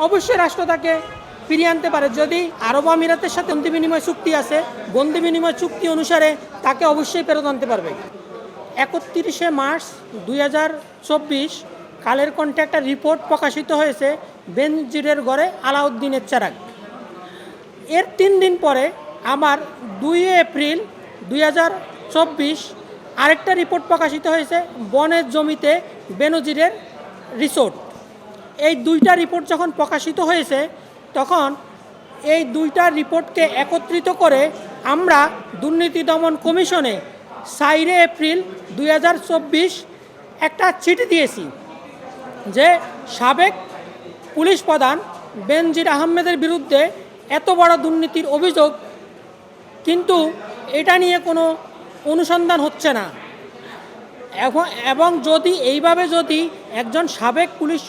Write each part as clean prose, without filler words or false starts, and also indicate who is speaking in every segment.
Speaker 1: অবশ্যই রাষ্ট্র তাকে ফিরিয়ে আনতে পারে। যদি আরব আমিরাতের সাথে বন্দি বিনিময় চুক্তি আছে, বন্দি বিনিময় চুক্তি অনুসারে তাকে অবশ্যই ফেরত আনতে পারবে। 31শে মার্চ 2024 কালের কণ্ঠে একটা রিপোর্ট প্রকাশিত হয়েছে বেনজিরের ঘরে আলাউদ্দিনের চেরাগ। এর 3 দিন পরে আমার 2 এপ্রিল 2024 আরেকটা রিপোর্ট প্রকাশিত হয়েছে বনের জমিতে বেনজিরের রিসোর্ট। এই দুইটা রিপোর্ট যখন প্রকাশিত হয়েছে তখন এই দুইটা রিপোর্টকে একত্রিত করে আমরা দুর্নীতি দমন কমিশনে 4 এপ্রিল 2024 একটা চিঠি দিয়েছি যে সাবেক পুলিশ প্রধান বেনজির আহমেদের বিরুদ্ধে এত বড় দুর্নীতির অভিযোগ, কিন্তু এটা নিয়ে কোনো অনুসন্ধান হচ্ছে না। এবং যদি এইভাবে যদি একজন সাবেক পুলিশ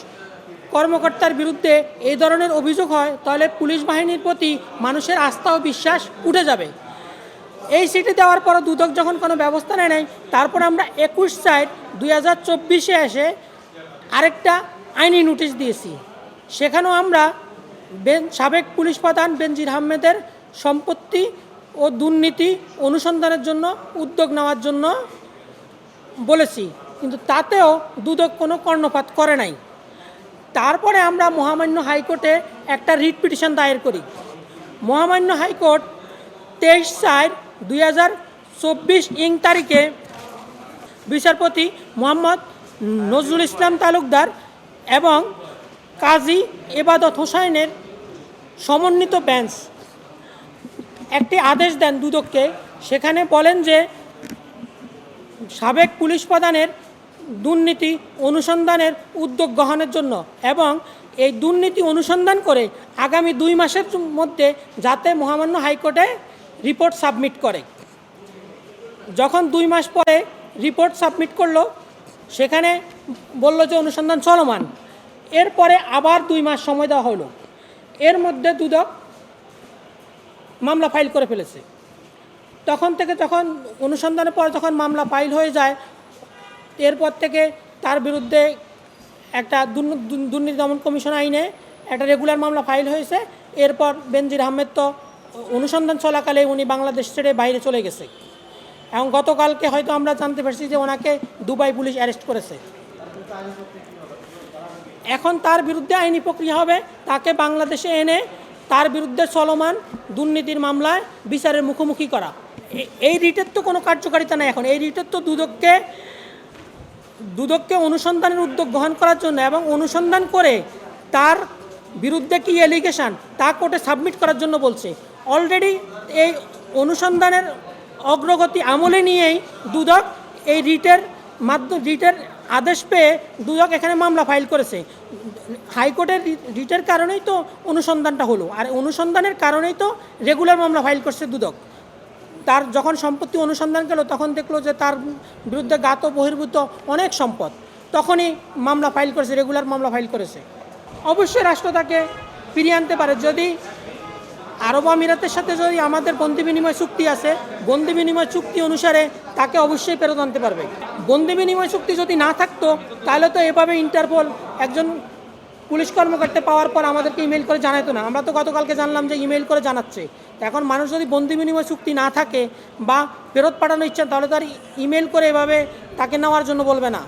Speaker 1: কর্মকর্তার বিরুদ্ধে এই ধরনের অভিযোগ হয় তাহলে পুলিশ বাহিনীর প্রতি মানুষের আস্থা ও বিশ্বাস উঠে যাবে। এই চিঠি দেওয়ার পর দুদক যখন কোনো ব্যবস্থা নেয় তারপর আমরা 21/4/2024 এসে আরেকটা আইনি নোটিশ দিয়েছি। সেখানেও আমরা সাবেক পুলিশ প্রধান বেনজির আহমেদের সম্পত্তি ও দুর্নীতি অনুসন্ধানের জন্য উদ্যোগ নেওয়ার জন্য বলেছি, কিন্তু তাতেও দুদক কোনো কর্ণপাত করে নাই। তারপরে আমরা মহামান্য হাইকোর্টে একটা রিট পিটিশন দায়ের করি। মহামান্য হাইকোর্ট 23/4/2024 তারিখে বিচারপতি মোহাম্মদ নজরুল ইসলাম তালুকদার এবং কাজী এবাদত হোসাইনের সমন্বিত বেঞ্চ একটি আদেশ দেন দুদককে। সেখানে বলেন যে সাবেক পুলিশ প্রধানের দুর্নীতি অনুসন্ধানের উদ্যোগ গ্রহণের জন্য এবং এই দুর্নীতি অনুসন্ধান করে আগামী 2 মাসের মধ্যে যাতে মহামান্য হাইকোর্টে রিপোর্ট সাবমিট করে। যখন 2 মাস পরে রিপোর্ট সাবমিট করলো সেখানে বলল যে অনুসন্ধান চলমান। এরপরে আবার 2 মাস সময় দেওয়া হলো। এর মধ্যে দুদক মামলা ফাইল করে ফেলেছে। তখন অনুসন্ধানের পর যখন মামলা ফাইল হয়ে যায় এরপর থেকে তার বিরুদ্ধে একটা দুর্নীতি দমন কমিশন আইনে একটা রেগুলার মামলা ফাইল হয়েছে। এরপর বেনজির আহমেদ তো অনুসন্ধান চলাকালে উনি বাংলাদেশ ছেড়ে বাইরে চলে গেছে এবং গতকালকে হয়তো আমরা জানতে পারছি যে ওনাকে দুবাই পুলিশ অ্যারেস্ট করেছে। এখন তার বিরুদ্ধে আইনি প্রক্রিয়া হবে, তাকে বাংলাদেশে এনে তার বিরুদ্ধে চলমান দুর্নীতির মামলায় বিচারের মুখোমুখি করা। এই রিটের তো কোনো কার্যকারিতা নেই। এখন এই রিটের তো দুদককে অনুসন্ধানের উদ্যোগ গ্রহণ করার জন্য এবং অনুসন্ধান করে তার বিরুদ্ধে কি এলিগেশন তা কোর্টে সাবমিট করার জন্য বলছে। অলরেডি এই অনুসন্ধানের অগ্রগতি আমলে নিয়েই দুদক এই রিটের আদেশ পেয়ে দুদক এখানে মামলা ফাইল করেছে। হাইকোর্টের রিটের কারণেই তো অনুসন্ধানটা হলো, আর অনুসন্ধানের কারণেই তো রেগুলার মামলা ফাইল করছে দুদক। তার যখন সম্পত্তি অনুসন্ধান গেল তখন দেখলো যে তার বিরুদ্ধে জ্ঞাত বহির্ভূত অনেক সম্পদ, তখনই মামলা ফাইল করেছে, রেগুলার মামলা ফাইল করেছে। অবশ্যই রাষ্ট্র তাকে ফিরিয়ে আনতে পারে। যদি আরব আমিরাতের সাথে যদি আমাদের বন্দি বিনিময় চুক্তি আছে, বন্দি বিনিময় চুক্তি অনুসারে তাকে অবশ্যই ফেরত আনতে পারবে। বন্দি বিনিময় চুক্তি যদি না থাকতো তাহলে তো এভাবে ইন্টারপোল একজন পুলিশ কর্মকর্তা পাওয়ার পর আমাদেরকে ইমেল করে জানাতো না। আমরা তো গতকালকে জানলাম যে ইমেল করে জানাচ্ছে। এখন মানুষ যদি বন্দি বিনিময় চুক্তি না থাকে বা ফেরত পাঠানোর ইচ্ছা তাহলে তার ইমেল করে এভাবে তাকে নেওয়ার জন্য বলবে না।